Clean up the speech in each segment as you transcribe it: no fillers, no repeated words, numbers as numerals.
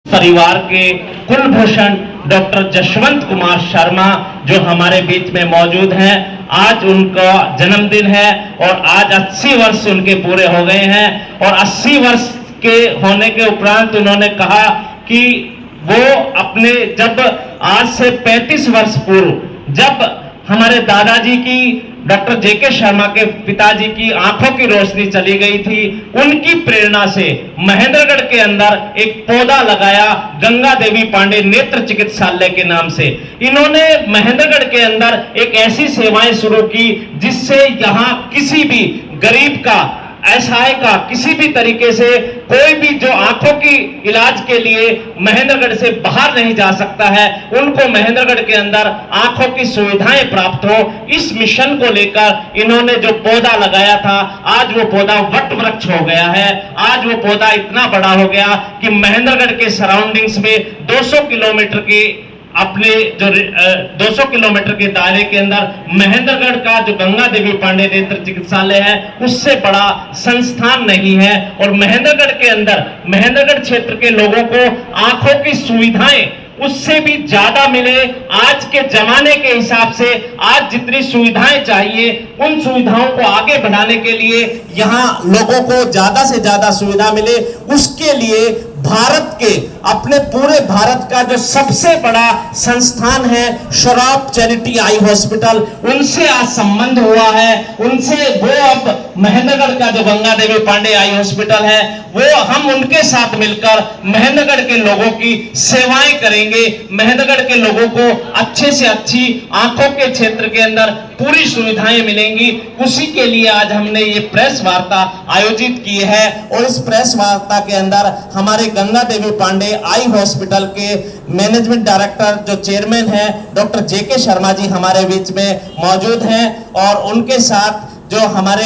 परिवार के कुलभूषण डॉक्टर जसवंत कुमार शर्मा जो हमारे बीच में मौजूद हैं। आज उनका जन्मदिन है और आज 80 वर्ष उनके पूरे हो गए हैं और 80 वर्ष के होने के उपरांत उन्होंने कहा कि वो अपने जब आज से 35 वर्ष पूर्व जब हमारे दादाजी की डॉक्टर जेके शर्मा के पिताजी की आंखों की रोशनी चली गई थी, उनकी प्रेरणा से महेंद्रगढ़ के अंदर एक पौधा लगाया गंगा देवी पांडे नेत्र चिकित्सालय के नाम से। इन्होंने महेंद्रगढ़ के अंदर एक ऐसी सेवाएं शुरू की जिससे यहां किसी भी गरीब का, असहाय का, किसी भी तरीके से कोई भी जो आंखों की इलाज के लिए महेंद्रगढ़ से बाहर नहीं जा सकता है, उनको महेंद्रगढ़ के अंदर आंखों की सुविधाएं प्राप्त हो। इस मिशन को लेकर इन्होंने जो पौधा लगाया था, आज वो पौधा वट वृक्ष हो गया है। आज वो पौधा इतना बड़ा हो गया कि महेंद्रगढ़ के सराउंडिंग्स में 200 किलोमीटर की अपने जो 200 किलोमीटर के दायरे के अंदर महेंद्रगढ़ का जो गंगा देवी पांडे नेत्र चिकित्सालय है, उससे बड़ा संस्थान नहीं है। और महेंद्रगढ़ के अंदर, महेंद्रगढ़ क्षेत्र के लोगों को आंखों की सुविधाएं उससे भी ज्यादा मिले। आज के जमाने के हिसाब से आज जितनी सुविधाएं चाहिए, उन सुविधाओं को आगे बढ़ाने के लिए यहां लोगों को ज्यादा से ज्यादा सुविधा मिले, उसके लिए भारत के, अपने पूरे भारत का जो सबसे बड़ा संस्थान है श्रॉफ चैरिटी आई हॉस्पिटल, उनसे आज संबंध हुआ है। उनसे वो अब महेंद्रगढ़ का जो गंगा देवी पांडे आई हॉस्पिटल है, वो हम उनके साथ मिलकर महेंद्रगढ़ के लोगों की सेवाएं करेंगे। महेंद्रगढ़ के लोगों को अच्छे से अच्छी आंखों के क्षेत्र के अंदर पूरी सुविधाएं मिलेंगी। उसी के लिए आज हमने ये प्रेस वार्ता आयोजित की है और इस प्रेस वार्ता के अंदर हमारे गंगा देवी पांडे आई हॉस्पिटल के मैनेजमेंट डायरेक्टर जो चेयरमैन है डॉक्टर जेके शर्मा जी हमारे बीच में मौजूद हैं और उनके साथ जो हमारे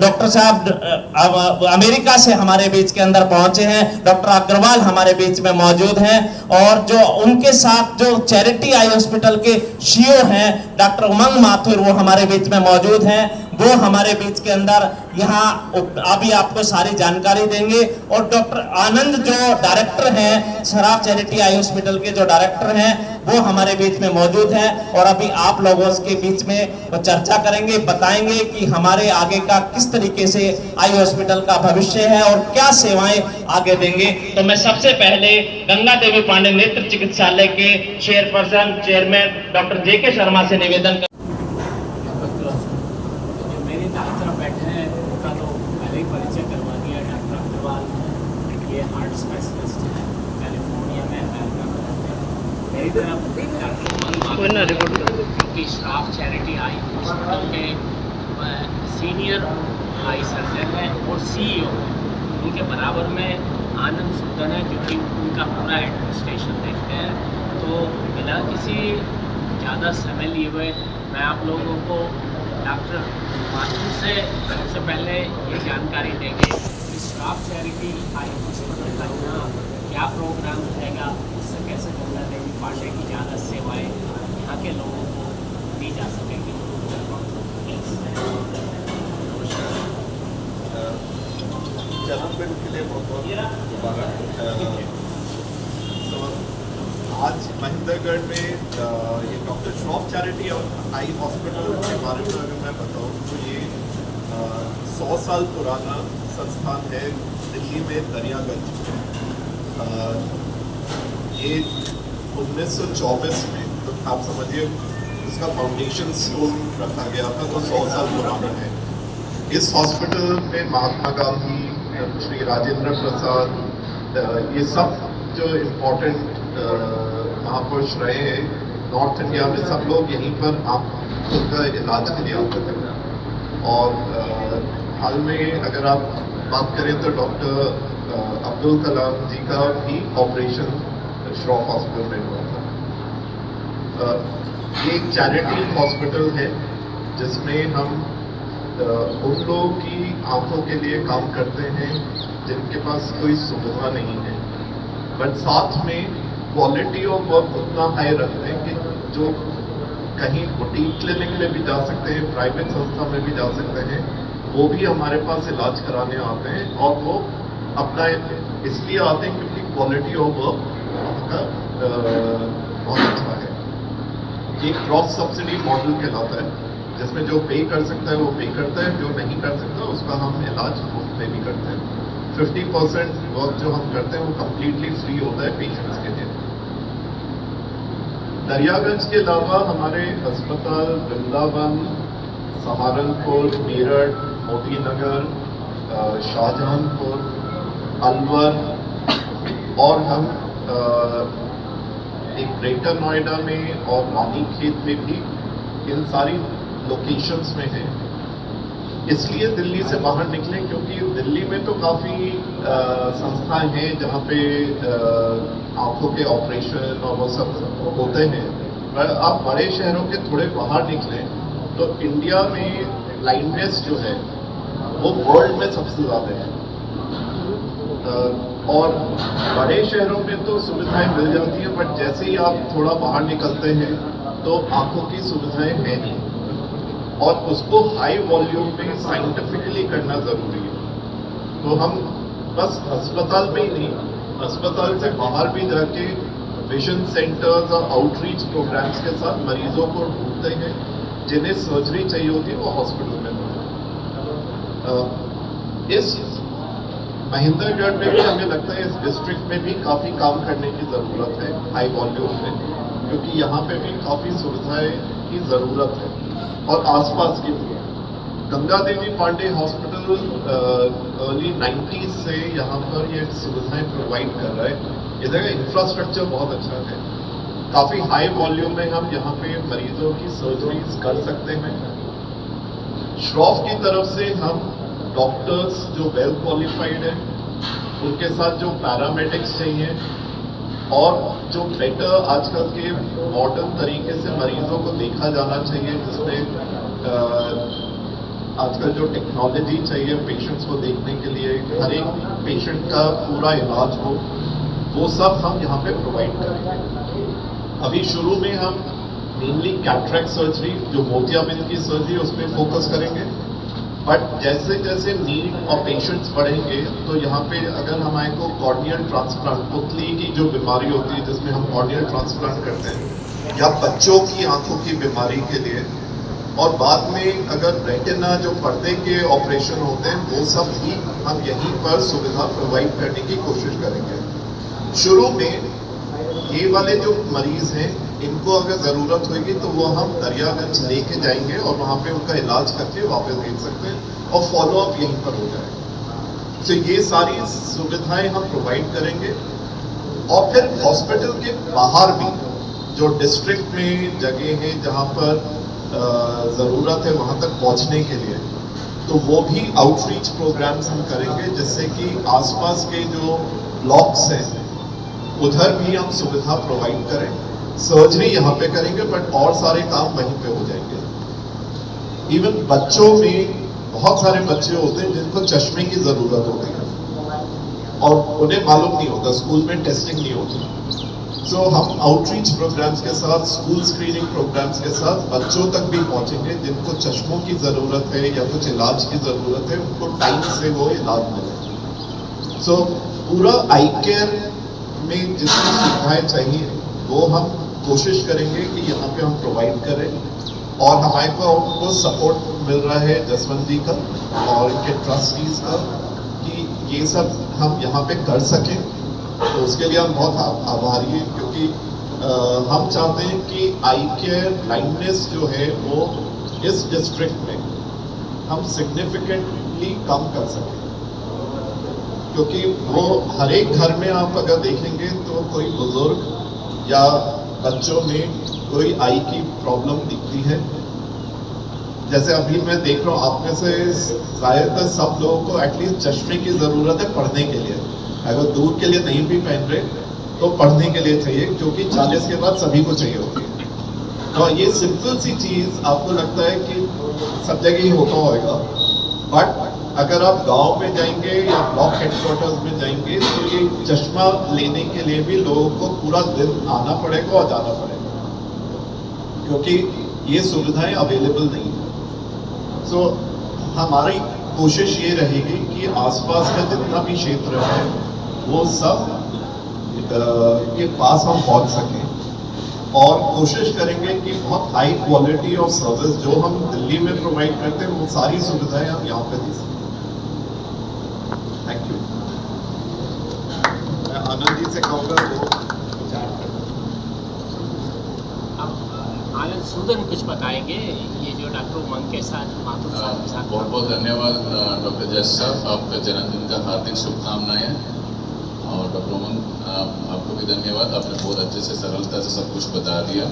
डॉक्टर साहब अमेरिका से हमारे बीच के अंदर पहुंचे हैं, डॉक्टर अग्रवाल हमारे बीच में मौजूद हैं और जो उनके साथ जो चैरिटी आई हॉस्पिटल के सीईओ हैं डॉक्टर उमंग माथुर, वो हमारे बीच में मौजूद हैं। वो हमारे बीच के अंदर यहाँ अभी आपको सारी जानकारी देंगे और डॉक्टर आनंद जो डायरेक्टर हैं, श्रॉफ चैरिटी आई हॉस्पिटल के जो डायरेक्टर हैं, वो हमारे बीच में मौजूद हैं और अभी आप लोगों के बीच में चर्चा करेंगे, बताएंगे कि हमारे आगे का किस तरीके से आई हॉस्पिटल का भविष्य है और क्या सेवाएं आगे देंगे। तो मैं सबसे पहले गंगा देवी पांडे नेत्र चिकित्सालय के चेयरपर्सन, चेयरमैन डॉक्टर जेके शर्मा से निवेदन बैठे हैं उनका तो पहले ही परिचय करवा दिया। डॉक्टर अग्रवाल ये हार्ट स्पेशलिस्ट है, कैलिफोर्निया में अमेरिका में रहते हैं। मेरी तरफ doctor Shroff charity eye hospital के सीनियर आई सर्जन है और सीईओ है। उनके बराबर में आनंद सुदन है जो कि उनका पूरा एडमिनिस्ट्रेशन देखते हैं। तो बिना किसी ज़्यादा समय लिए हुए मैं आप लोगों को डॉक्टर माथुर से सबसे पहले ये जानकारी देंगे कि श्रॉफ चैरिटी आई हॉस्पिटल का यहाँ क्या प्रोग्राम रहेगा, उससे कैसे गंगा देवी पांडे की ज़्यादा सेवाएं यहाँ के लोगों को दी जा सकेंगी। जन्मदिन के लिए बहुत मुबारक। आज महेंद्रगढ़ में ये doctor Shroff charity eye hospital के बारे में अगर मैं बताऊँ तो ये 100 साल पुराना संस्थान है दिल्ली में दरियागंज में। ये 1924 में, तो आप समझिए उसका फाउंडेशन स्टोन रखा गया था, तो 100 साल पुराना है। इस हॉस्पिटल में महात्मा गांधी, श्री राजेंद्र प्रसाद, ये सब जो इम्पोर्टेंट महापुरुष रहे हैं नॉर्थ इंडिया में, सब लोग यहीं पर उनका इलाज के लिए आते थे। और हाल में अगर आप बात करें तो डॉक्टर अब्दुल कलाम जी का भी ऑपरेशन श्रॉफ हॉस्पिटल में हुआ था। ये एक चैरिटी हॉस्पिटल है जिसमें हम उन लोगों की आंखों के लिए काम करते हैं जिनके पास कोई सुविधा नहीं है, बट साथ में क्वालिटी ऑफ वर्क उतना हाई रखते हैं कि जो कहीं बुटीक क्लिनिक में भी जा सकते हैं, प्राइवेट संस्था में भी जा सकते हैं, वो भी हमारे पास इलाज कराने आते हैं। और वो अपना इसलिए आते हैं क्योंकि क्वालिटी ऑफ वर्क का बहुत अच्छा है। ये क्रॉस सब्सिडी मॉडल कहलाता है, जिसमें जो पे कर सकता है वो पे करता है, जो नहीं कर सकता उसका हम इलाज मुफ्त में भी करते हैं। 50% वर्क जो हम करते हैं वो कम्प्लीटली फ्री होता है पेशेंट्स के लिए। दरियागंज के अलावा हमारे अस्पताल वृंदावन, सहारनपुर, मेरठ, मोती नगर, शाहजहानपुर, अलवर और हम एक ग्रेटर नोएडा में और रानीखेत में भी इन सारी लोकेशंस में हैं। इसलिए दिल्ली से बाहर निकले क्योंकि दिल्ली में तो काफ़ी संस्थाएं हैं जहाँ पे आंखों के ऑपरेशन और वो सब होते हैं, पर आप बड़े शहरों के थोड़े बाहर निकलें तो इंडिया में ब्लाइंडनेस जो है वो वर्ल्ड में सबसे ज़्यादा है। और बड़े शहरों में तो सुविधाएं मिल जाती हैं, बट जैसे ही आप थोड़ा बाहर निकलते हैं तो आंखों की सुविधाएं हैं नहीं, और उसको हाई वॉल्यूम में साइंटिफिकली करना ज़रूरी है। तो हम बस अस्पताल में ही नहीं, अस्पताल से बाहर भी जाके विजन सेंटर्स और आउटरीच प्रोग्राम्स के साथ मरीजों को ढूंढते हैं जिन्हें सर्जरी चाहिए होती है, वो हॉस्पिटल में इस महेंद्रगढ़ में भी हमें लगता है इस डिस्ट्रिक्ट में भी काफ़ी काम करने की ज़रूरत है हाई वॉल्यूम में, क्योंकि यहाँ पे भी काफ़ी सुविधाएं की ज़रूरत है। और आसपास की भी Ganga Devi Pandey hospital early 90s से यहाँ पर ये सुविधाएं प्रोवाइड कर रहा है। इधर का इंफ्रास्ट्रक्चर बहुत अच्छा है, काफ़ी हाई वॉल्यूम में हम यहाँ पे मरीजों की सर्जरीज कर सकते हैं। श्रॉफ की तरफ से हम डॉक्टर्स जो वेल क्वालिफाइड हैं उनके साथ जो पैरामेडिक्स चाहिए और जो बेटर आजकल के मॉडर्न तरीके से मरीजों को देखा जाना चाहिए, जिसमें आजकल जो टेक्नोलॉजी चाहिए पेशेंट्स को देखने के लिए, हर एक पेशेंट का पूरा इलाज हो, वो सब हम यहाँ पे प्रोवाइड करेंगे। अभी शुरू में हम मेनली कैटरेक्ट सर्जरी, जो मोतियाबिंद की सर्जरी, उस पर फोकस करेंगे, बट जैसे जैसे नीड और पेशेंट्स बढ़ेंगे तो यहाँ पे अगर हमारे को कॉर्नियल ट्रांसप्लांट, पुतली की जो बीमारी होती है जिसमें हम कॉर्नियल ट्रांसप्लांट करते हैं, या बच्चों की आंखों की बीमारी के लिए, और बाद में अगर रेटिना जो पर्दे के ऑपरेशन होते हैं, वो सब भी हम यहीं पर सुविधा प्रोवाइड करने की कोशिश करेंगे। शुरू में ये वाले जो मरीज हैं इनको अगर ज़रूरत होगी तो वो हम दरियागंज लेके जाएंगे और वहाँ पे उनका इलाज करके वापस भेज सकते हैं और फॉलोअप यहीं पर हो जाएगा। तो ये सारी सुविधाएं हम प्रोवाइड करेंगे। और फिर हॉस्पिटल के बाहर भी जो डिस्ट्रिक्ट में जगह है जहाँ पर ज़रूरत है वहाँ तक पहुँचने के लिए, तो वो भी आउटरीच प्रोग्राम्स हम करेंगे, जिससे कि आसपास के जो ब्लॉक्स हैं उधर भी हम सुविधा प्रोवाइड करें। सर्जरी यहाँ पे करेंगे बट और सारे काम वहीं पे हो जाएंगे। इवन बच्चों में बहुत सारे बच्चे होते हैं जिनको चश्मे की ज़रूरत होती है और उन्हें मालूम नहीं होता, स्कूल में टेस्टिंग नहीं होती। सो हम आउटरीच प्रोग्राम्स के साथ, स्कूल स्क्रीनिंग प्रोग्राम्स के साथ बच्चों तक भी पहुँचेंगे जिनको चश्मों की ज़रूरत है या कुछ इलाज की ज़रूरत है, उनको टाइम से वो इलाज मिले। सो पूरा आई केयर में जितनी सुविधाएं चाहिए वो हम कोशिश करेंगे कि यहाँ पे हम प्रोवाइड करें। और हमारे को सपोर्ट मिल रहा है जसवंत जी का और इनके ट्रस्टीज का कि ये सब हम यहाँ पे कर सकें, तो उसके लिए हम बहुत आभारी हैं, क्योंकि हम चाहते हैं कि आई केयर ब्लाइंडनेस जो है वो इस डिस्ट्रिक्ट में हम सिग्निफिकेंटली कम कर सकें। क्योंकि वो हर एक घर में आप अगर देखेंगे तो कोई बुजुर्ग या बच्चों में कोई आई की प्रॉब्लम दिखती है। जैसे अभी मैं देख रहा हूँ आप में से ज़्यादातर सब लोगों को एटलीस्ट चश्मे की ज़रूरत है पढ़ने के लिए, अगर दूर के लिए नहीं भी पहन रहे तो पढ़ने के लिए चाहिए, क्योंकि 40 के बाद सभी को चाहिए होती है। तो ये सिंपल सी चीज़ आपको लगता है कि सब जगह ही होता होगा, बट अगर आप गांव में जाएंगे या ब्लॉक हेडक्वार्टर्स में जाएंगे तो ये चश्मा लेने के लिए भी लोगों को पूरा दिन आना पड़ेगा और जाना पड़ेगा, क्योंकि ये सुविधाएं अवेलेबल नहीं है। सो हमारी कोशिश ये रहेगी कि आसपास का जितना भी क्षेत्र है वो सब के पास हम पहुंच सकें और कोशिश करेंगे कि बहुत हाई क्वालिटी ऑफ सर्विस जो हम दिल्ली में प्रोवाइड करते हैं वो सारी सुविधाएं हम यहाँ पे दे सकें। Thank you. मैं आनंद जी से कहूँगा वो आनंद सूदन कुछ बताएंगे ये जो डॉक्टर उमंग के साथ माथुर साहब के साथ। बहुत बहुत धन्यवाद डॉक्टर जस साहब, आपका जन्मदिन का हार्दिक शुभकामनाएं। और डॉक्टर उमंग आपको भी धन्यवाद, आपने बहुत अच्छे से सरलता से सब कुछ बता दिया।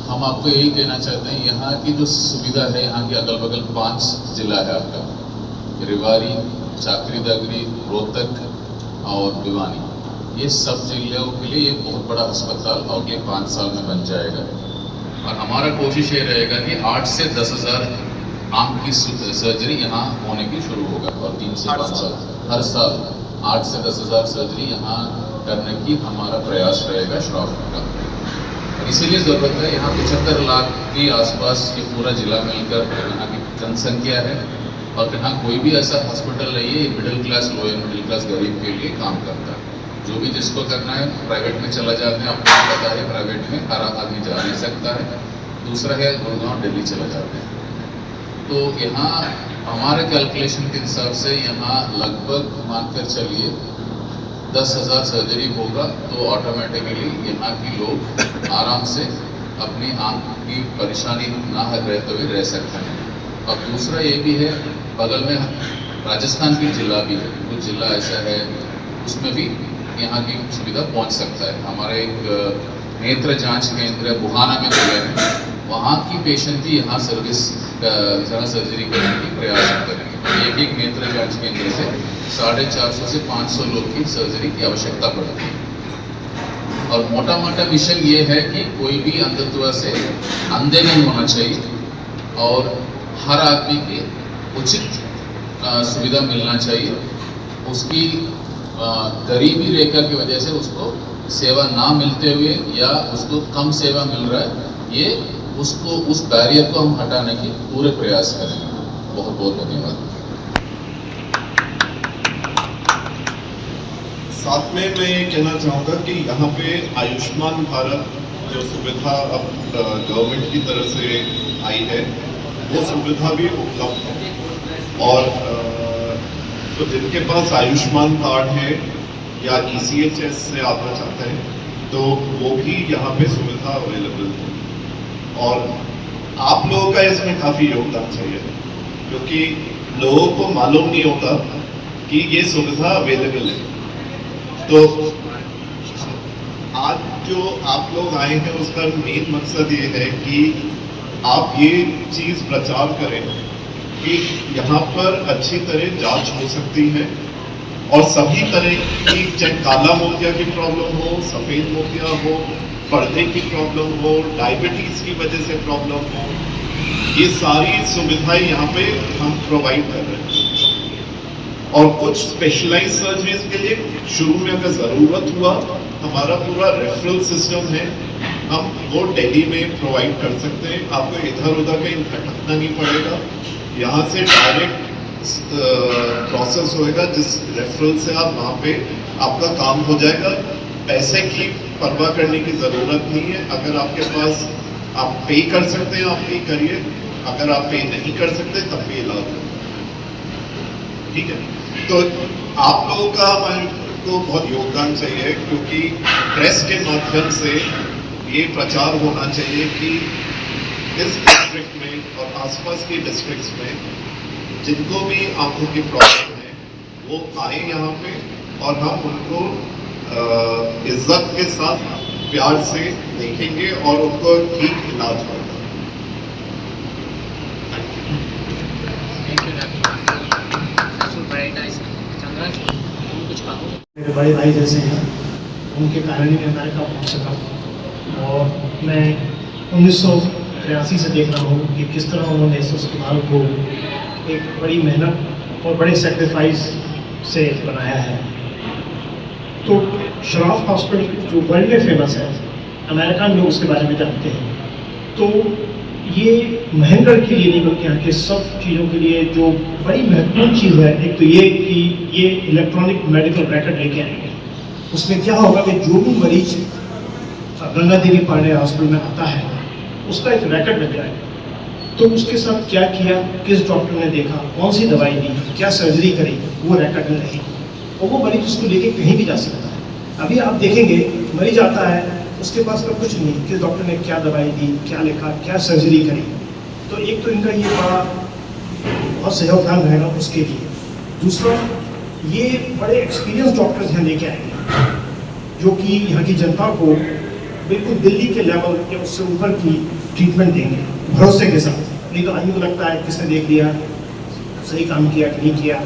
हम आपको यही कहना चाहते हैं, यहाँ की जो सुविधा है, यहाँ के अगल बगल 5 जिला है आपका, रेवाड़ी, चाकरी दागरी, रोहतक और भिवानी, ये सब जिलों के लिए ये बहुत बड़ा अस्पताल अगले 5 साल में बन जाएगा। और हमारा कोशिश ये रहेगा कि 8 से 10 हज़ार आंख की सर्जरी यहाँ होने की शुरू होगा और 3 से 5 साल हर साल 8 से 10 हज़ार सर्जरी यहाँ करने की हमारा प्रयास रहेगा श्रॉफ का। इसीलिए ज़रूरत है, यहाँ 75 लाख के आसपास ये पूरा जिला मिलकर यहाँ की जनसंख्या है और यहाँ कोई भी ऐसा हॉस्पिटल नहीं है middle class, lower middle class गरीब के लिए काम करता है। जो भी जिसको करना है प्राइवेट में चला जाते हैं, आपको पता है प्राइवेट में हर आदमी जा नहीं सकता है। दूसरा है गुड़गांव, दिल्ली चला जाते हैं। तो यहाँ हमारे कैलकुलेशन के हिसाब से यहाँ लगभग मानकर चलिए 10,000 सर्जरी होगा तो ऑटोमेटिकली यहाँ के लोग आराम से अपनी आंख की परेशानी ना रहते हुए रह सकते हैं। और दूसरा ये भी है, बगल में राजस्थान की जिला भी है, कुछ जिला ऐसा है उसमें भी यहाँ की सुविधा पहुँच सकता है। हमारे एक नेत्र जांच केंद्र बुहाना में खुले हैं, वहाँ की पेशेंट भी यहाँ सर्जरी करने की प्रयास करेंगे। एक नेत्र जांच केंद्र से 450 से 500 लोग की सर्जरी की आवश्यकता पड़ती है। और मोटा मोटा मिशन ये है कि कोई भी अंधत्व से अंधे नहीं होना चाहिए और हर आदमी की उचित सुविधा मिलना चाहिए। उसकी गरीबी रेखा की वजह से उसको सेवा ना मिलते हुए या उसको कम सेवा मिल रहा है, ये उसको उस बैरियर को हम हटाने की पूरे प्रयास करेंगे। बहुत बहुत धन्यवाद। साथ में मैं ये कहना चाहूँगा कि यहाँ पे आयुष्मान भारत जो सुविधा अब गवर्नमेंट की तरफ से आई है वो सुविधा भी उपलब्ध है। और तो जिनके पास आयुष्मान कार्ड है या ECHS से आना चाहते हैं तो वो भी यहाँ पे सुविधा अवेलेबल है। और आप लोगों का इसमें काफ़ी योगदान चाहिए क्योंकि लोगों को मालूम नहीं होता कि ये सुविधा अवेलेबल है। तो आज जो आप लोग आए हैं उसका मेन मकसद ये है कि आप ये चीज़ प्रचार करें कि यहाँ पर अच्छी तरह जांच हो सकती है और सभी तरह की, चाहे काला मोतिया की प्रॉब्लम हो, सफ़ेद मोतिया हो, पर्दे की प्रॉब्लम हो, डायबिटीज़ की वजह से प्रॉब्लम हो, ये सारी सुविधाएं यहाँ पे हम प्रोवाइड कर रहे हैं। और कुछ स्पेशलाइज सर्जरीज के लिए शुरू में अगर ज़रूरत हुआ, हमारा पूरा रेफरल सिस्टम है, हम वो दिल्ली में प्रोवाइड कर सकते हैं। आपको इधर उधर कहीं भटकना नहीं पड़ेगा, यहाँ से डायरेक्ट प्रोसेस होएगा जिस रेफरल से आप वहाँ पे आपका काम हो जाएगा। पैसे की परवाह करने की ज़रूरत नहीं है। अगर आपके पास आप पे कर सकते हैं आप पे करिए, अगर आप पे नहीं कर सकते तब भी इलाज होगा। ठीक है, तो आप लोगों का हमारे को बहुत योगदान चाहिए क्योंकि प्रेस के माध्यम से ये प्रचार होना चाहिए कि इस डिस्ट्रिक्ट में और आसपास के डिस्ट्रिक्ट्स में जिनको भी आंखों की प्रॉब्लम है वो आए यहाँ पे और हम उनको इज्जत के साथ प्यार से देखेंगे और उनको ठीक इलाज होगा। मेरे बड़े भाई जैसे हैं, उनके कारण ही मैं अमेरिका पहुँच सका। और मैं 1983 से देख रहा हूँ कि किस तरह उन्होंने इस अस्पताल को एक बड़ी मेहनत और बड़े सेक्रीफाइस से बनाया है। तो श्रॉफ हॉस्पिटल जो वर्ल्ड में फेमस है, अमेरिकन लोग उसके बारे में जानते हैं, तो ये महेंद्र के लिए नहीं बल्कि यहाँ के सब चीज़ों के लिए जो बड़ी महत्वपूर्ण चीज़ है, एक तो ये कि ये इलेक्ट्रॉनिक मेडिकल रिकॉर्ड लेके आएंगे। उसमें क्या होगा कि जो भी मरीज गंगा देवी पांडे हॉस्पिटल में आता है उसका एक रिकॉर्ड लग जाएगा। तो उसके साथ क्या किया, किस डॉक्टर ने देखा, कौन सी दवाई दी, क्या सर्जरी करी, वो रिकॉर्ड में रहेगी और वो मरीज उसको लेके कहीं भी जा सकता है। अभी आप देखेंगे मरीज आता है, उसके पास का कुछ नहीं, किस डॉक्टर ने क्या दवाई दी, क्या लिखा, क्या सर्जरी करी। तो एक तो इनका ये बड़ा बहुत सहयोगदान रहेगा उसके लिए। दूसरा, ये बड़े एक्सपीरियंस डॉक्टर्स यहाँ लेके आएंगे जो कि यहाँ की जनता को बिल्कुल दिल्ली के लेवल या उससे ऊपर की ट्रीटमेंट देंगे भरोसे के साथ। नहीं तो आदमी को लगता है किसने देख लिया, सही काम किया कि नहीं किया,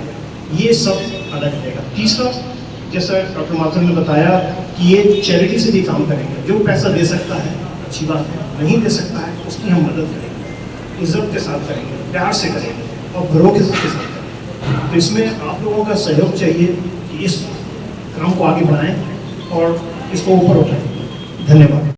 ये सब अलग रहेगा। तीसरा, जैसा डॉक्टर माथुर ने बताया कि ये चैरिटी से भी काम करेंगे। जो पैसा दे सकता है अच्छी बात है, नहीं दे सकता है उसकी हम मदद करेंगे, इज्जत के साथ करेंगे, प्यार से करेंगे और भरोसे के साथ करेंगे। तो इसमें आप लोगों का सहयोग चाहिए कि इस काम को आगे बढ़ाएं और इसको ऊपर उठाएं। धन्यवाद।